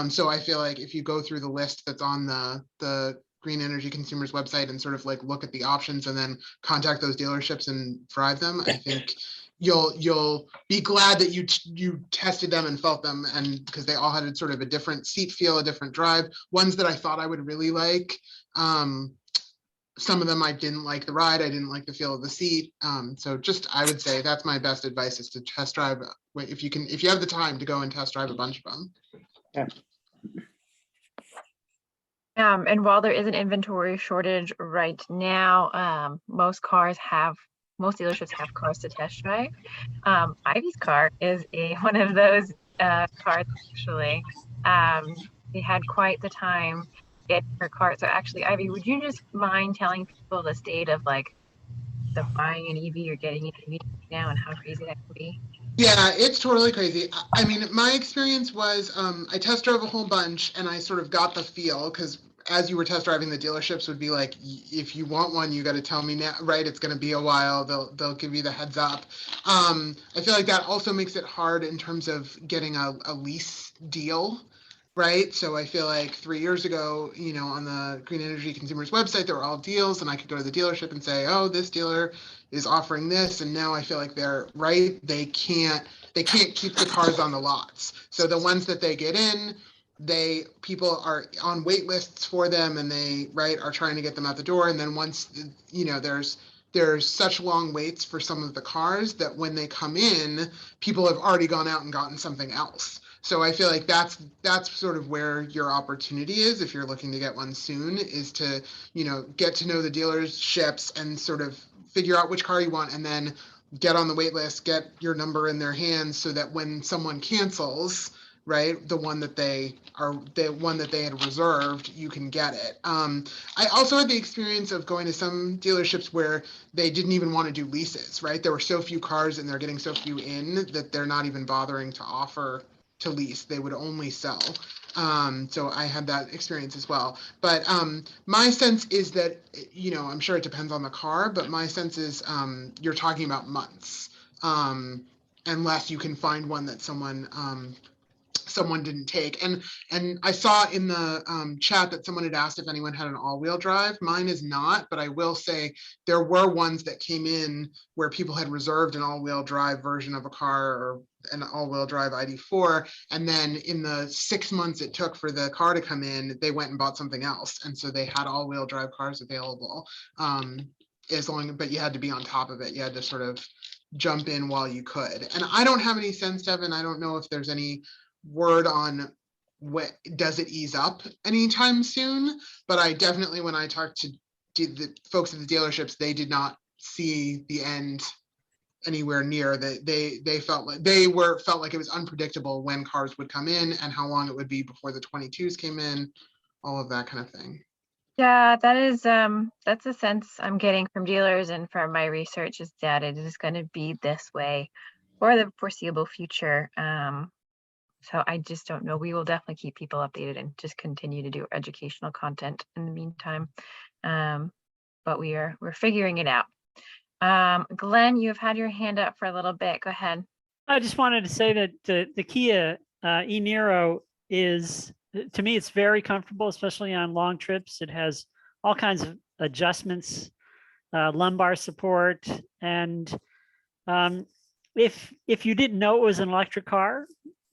So I feel like if you go through the list that's on the Green Energy Consumers website and sort of like look at the options and then contact those dealerships and drive them, I think you'll be glad that you tested them and felt them, and because they all had sort of a different seat feel, a different drive. Ones that I thought I would really like. Some of them I didn't like the ride. I didn't like the feel of the seat. So I would say that's my best advice, is to test drive. If you have the time to go and test drive a bunch of them. Yeah. And while there is an inventory shortage right now, most dealerships have cars to test drive. Ivy's car is one of those cars, actually. They had quite the time get her car. So actually, Ivy, would you just mind telling people the state of like the buying an EV or getting an EV now and how crazy that can be? Yeah, it's totally crazy. I mean, my experience was I test drove a whole bunch and I sort of got the feel, because as you were test driving, the dealerships would be like, if you want one, you got to tell me now, right? It's going to be a while. They'll give you the heads up. I feel like that also makes it hard in terms of getting a lease deal, right? So I feel like 3 years ago, you know, on the Green Energy Consumers website, there were all deals, and I could go to the dealership and say, oh, this dealer is offering this, and now I feel like they're right. They can't keep the cars on the lots. So the ones that they get in, people are on wait lists for them, and they are trying to get them out the door. And then once, you know, there's such long waits for some of the cars that when they come in, people have already gone out and gotten something else. So I feel like that's sort of where your opportunity is if you're looking to get one soon, is to, you know, get to know the dealerships and sort of figure out which car you want, and then get on the wait list, get your number in their hands, so that when someone cancels, right, the one that they had reserved, you can get it. I also had the experience of going to some dealerships where they didn't even want to do leases, right? There were so few cars and they're getting so few in that they're not even bothering to offer to lease. They would only sell. So I had that experience as well. But my sense is that, you know, I'm sure it depends on the car, but my sense is you're talking about months, unless you can find one that someone didn't take. And I saw in the chat that someone had asked if anyone had an all-wheel drive. Mine is not, but I will say there were ones that came in where people had reserved an all-wheel drive version of a car, or an all-wheel drive ID4, and then in the 6 months it took for the car to come in, they went and bought something else, and so they had all-wheel drive cars available. But you had to be on top of it. You had to sort of jump in while you could. And I don't have any sense, Devin. I don't know if there's any word on what does it ease up anytime soon, but I definitely, when I talked to the folks at the dealerships, they did not see the end anywhere near. That they felt like it was unpredictable when cars would come in and how long it would be before the 22s came in, all of that kind of thing. Yeah, that is that's a sense I'm getting from dealers, and from my research is that it is going to be this way for the foreseeable future. So I just don't know. We will definitely keep people updated and just continue to do educational content in the meantime. But we're figuring it out. Glenn, you've had your hand up for a little bit. Go ahead. I just wanted to say that the Kia e-Niro is, to me, it's very comfortable, especially on long trips. It has all kinds of adjustments, lumbar support, and if you didn't know it was an electric car,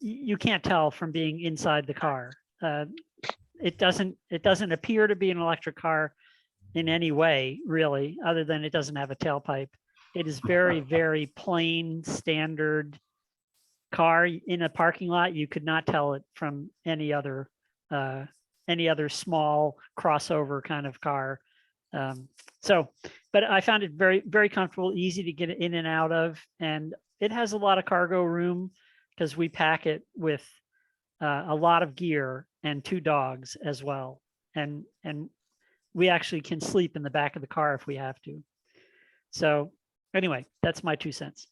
you can't tell from being inside the car. It doesn't appear to be an electric car in any way, really, other than it doesn't have a tailpipe. It is very, very plain, standard car in a parking lot. You could not tell it from any other small crossover kind of car. But I found it very, very comfortable, easy to get in and out of, and it has a lot of cargo room because we pack it with a lot of gear and 2 dogs as well, and we actually can sleep in the back of the car if we have to. So anyway, that's my 2 cents.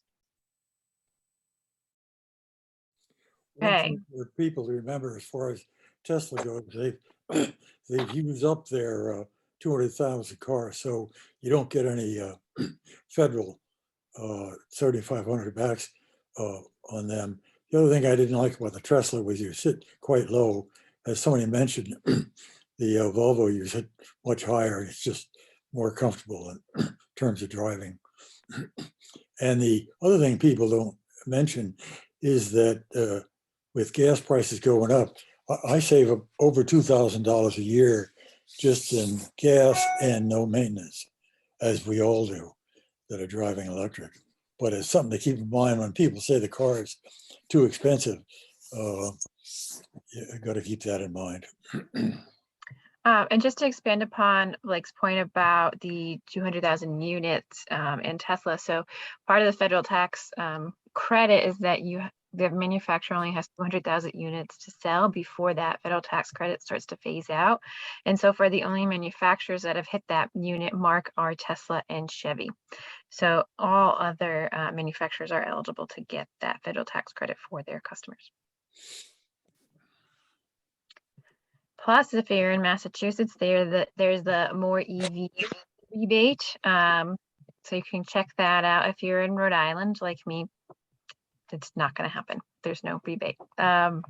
One thing for people to remember as far as Tesla goes, they've used up their 200,000 cars, so you don't get any federal 3,500 backs on them. The other thing I didn't like about the Tesla was you sit quite low. As somebody mentioned, the Volvo you sit much higher. It's just more comfortable in terms of driving. And the other thing people don't mention is that with gas prices going up, I save over $2,000 a year just in gas and no maintenance, as we all do that are driving electric. But it's something to keep in mind when people say the car is too expensive. You got to keep that in mind. And just to expand upon Blake's point about the 200,000 units in Tesla. So part of the federal tax credit is that the manufacturer only has 200,000 units to sell before that federal tax credit starts to phase out. And so for the only manufacturers that have hit that unit mark are Tesla and Chevy. So all other manufacturers are eligible to get that federal tax credit for their customers. Plus, if you're in Massachusetts, there's the More EV rebate. So you can check that out. If you're in Rhode Island, like me, it's not going to happen. There's no rebate. But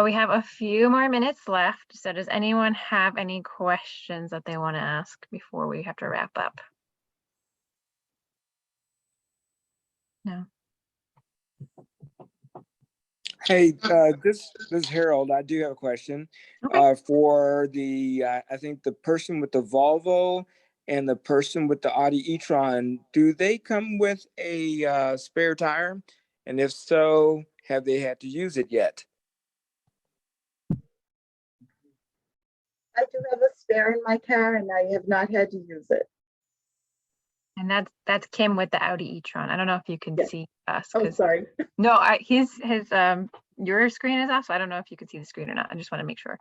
we have a few more minutes left. So does anyone have any questions that they want to ask before we have to wrap up? No. Hey, this is Harold. I do have a question. For the, I think the person with the Volvo and the person with the Audi e-tron, do they come with a spare tire? And if so, have they had to use it yet? I do have a spare in my car and I have not had to use it. And that's Kim with the Audi e-tron. I don't know if you can see us. Oh, sorry. No, your screen is off, so I don't know if you can see the screen or not. I just want to make sure.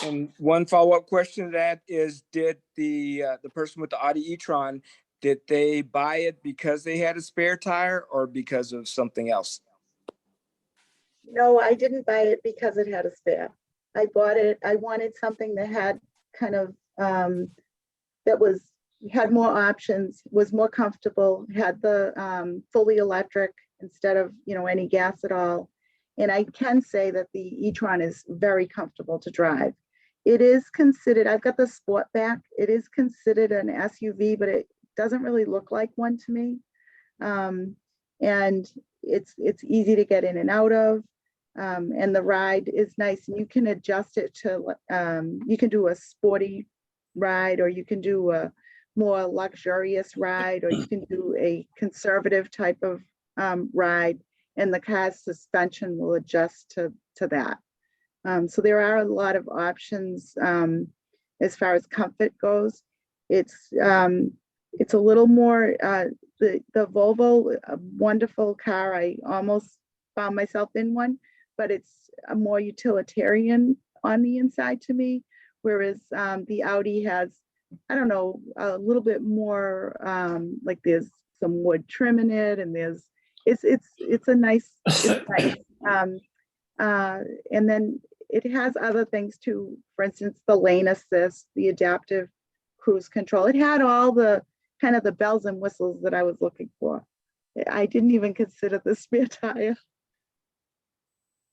And one follow-up question to that is, did the person with the Audi e-tron, did they buy it because they had a spare tire or because of something else? No, I didn't buy it because it had a spare. I bought it. I wanted something that had kind of had more options, was more comfortable, had the fully electric instead of any gas at all. And I can say that the e-tron is very comfortable to drive. It is considered, I've got the Sportback. It is considered an SUV, but it doesn't really look like one to me. And it's easy to get in and out of. And the ride is nice, and you can adjust it to, you can do a sporty ride, or you can do a more luxurious ride, or you can do a conservative type of ride, and the car's suspension will adjust to that. So there are a lot of options as far as comfort goes. It's a little more, the Volvo, a wonderful car. I almost found myself in one, but it's a more utilitarian on the inside to me, whereas the Audi has, I don't know, a little bit more, like there's some wood trim in it, and it's a nice, it's nice. And then it has other things too. For instance, the lane assist, the adaptive cruise control. It had all the kind of the bells and whistles that I was looking for. I didn't even consider the spare tire,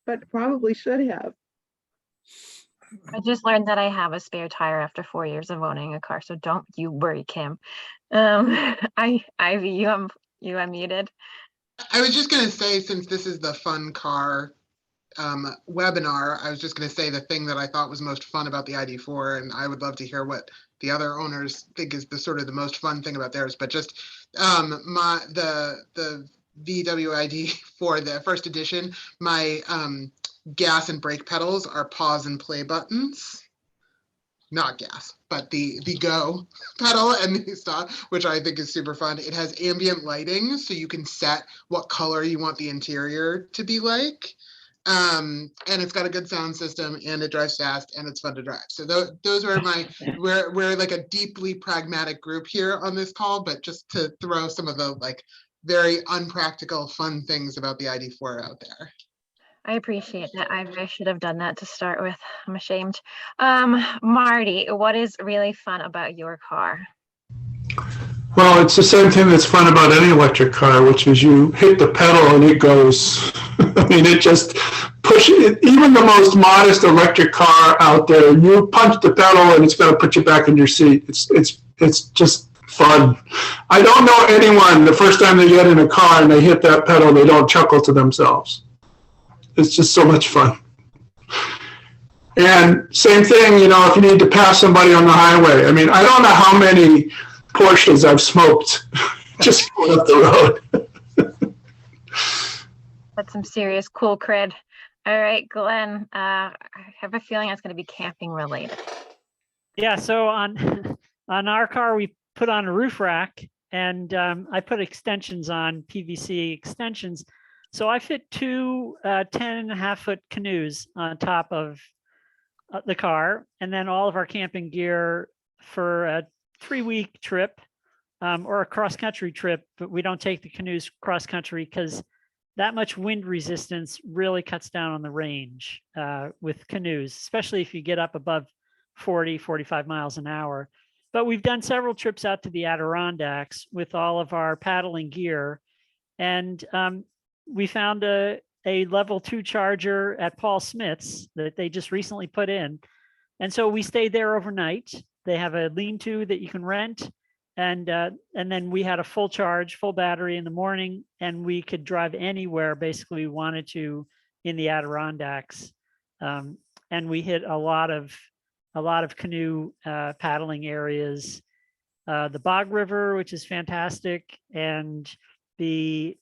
but probably should have. I just learned that I have a spare tire after 4 years of owning a car, so don't you worry, Kim. Ivy, you unmuted. I was just going to say, since this is the fun car webinar, I was just going to say the thing that I thought was most fun about the ID4, and I would love to hear what the other owners think is the sort of the most fun thing about theirs. But just the VW ID4, the first edition, my gas and brake pedals are pause and play buttons. Not gas, but the go pedal and the stop, which I think is super fun. It has ambient lighting, so you can set what color you want the interior to be like. And it's got a good sound system, and it drives fast, and it's fun to drive. So those are we're like a deeply pragmatic group here on this call, but just to throw some of the like very unpractical fun things about the ID4 out there. I appreciate that. I should have done that to start with. I'm ashamed. Marty, what is really fun about your car? Well, it's the same thing that's fun about any electric car, which is you hit the pedal and it goes. I mean, it just pushes it. Even the most modest electric car out there, you punch the pedal and it's going to put you back in your seat. It's just fun. I don't know anyone, the first time they get in a car and they hit that pedal, they don't chuckle to themselves. It's just so much fun. And same thing, if you need to pass somebody on the highway. I mean, I don't know how many Porsches I've smoked just going up the road. That's some serious cool cred. All right, Glenn, I have a feeling it's going to be camping related. Yeah, so on our car, we put on a roof rack, and I put extensions on, PVC extensions. So I fit two 10.5-foot canoes on top of the car, and then all of our camping gear for a 3-week trip or a cross-country trip. But we don't take the canoes cross-country because that much wind resistance really cuts down on the range with canoes, especially if you get up above 40, 45 miles an hour. But we've done several trips out to the Adirondacks with all of our paddling gear. And we found a level 2 charger at Paul Smith's that they just recently put in. And so we stayed there overnight. They have a lean-to that you can rent. And then we had a full charge, full battery in the morning, and we could drive anywhere basically we wanted to in the Adirondacks. And we hit a lot of canoe paddling areas, the Bog River, which is fantastic, and the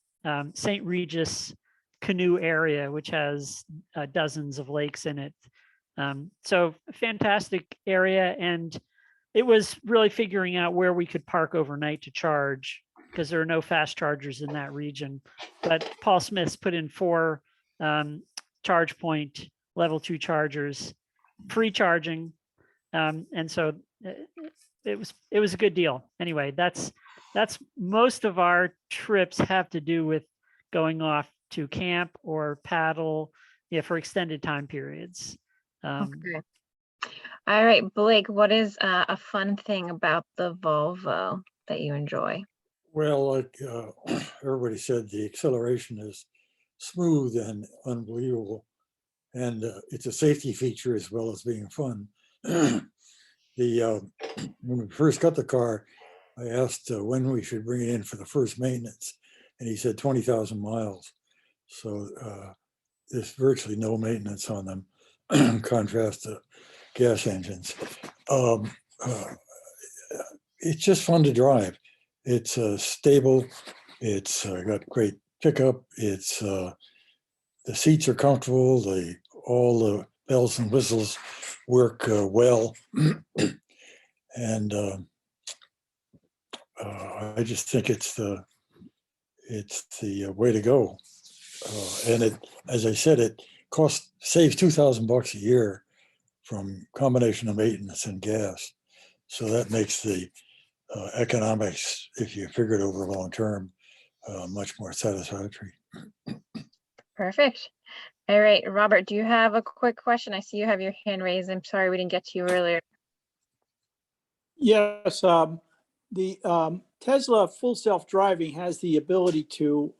St. Regis canoe area, which has dozens of lakes in it. So fantastic area. And it was really figuring out where we could park overnight to charge, because there are no fast chargers in that region. But Paul Smith's put in 4 charge point level 2 chargers, free charging. And so it was a good deal. Anyway, that's most of our trips have to do with going off to camp or paddle, for extended time periods. Okay. All right, Blake, what is a fun thing about the Volvo that you enjoy? Well, like everybody said, the acceleration is smooth and unbelievable. And it's a safety feature as well as being fun. When we first got the car, I asked when we should bring it in for the first maintenance. And he said 20,000 miles. So there's virtually no maintenance on them, in contrast to gas engines. It's just fun to drive. It's stable. It's got great pickup. It's the seats are comfortable. All the bells and whistles work well, and I just think it's the way to go. And it, as I said, it saves $2,000 a year from combination of maintenance and gas. So that makes the economics, if you figure it over long term, much more satisfactory. Perfect. All right, Robert, do you have a quick question? I see you have your hand raised. I'm sorry we didn't get to you earlier. Yes, the Tesla full self-driving has the ability to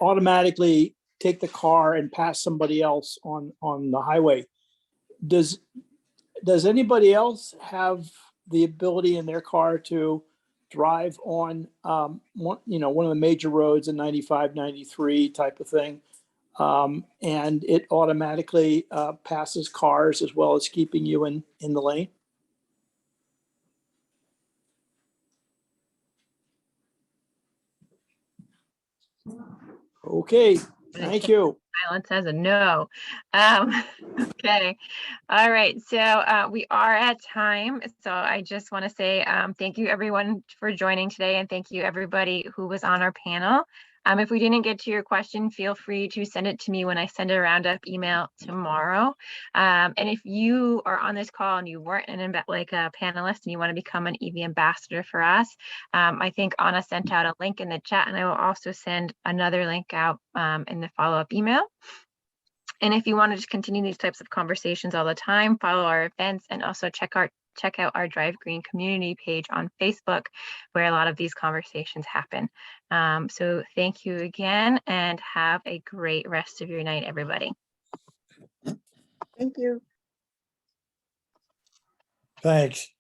automatically take the car and pass somebody else on the highway. Does anybody else have the ability in their car to drive on one of the major roads, a 95, 93 type of thing, and it automatically passes cars as well as keeping you in the lane? Okay, thank you. Silence as a no. Okay. All right. So we are at time. So I just want to say thank you everyone for joining today, and thank you everybody who was on our panel. If we didn't get to your question, feel free to send it to me when I send a roundup email tomorrow. And if you are on this call and you weren't like a panelist and you want to become an EV ambassador for us, I think Anna sent out a link in the chat, and I will also send another link out in the follow-up email. And if you want to just continue these types of conversations all the time, follow our events, and also check out our Drive Green community page on Facebook, where a lot of these conversations happen. So thank you again, and have a great rest of your night, everybody. Thank you. Thanks.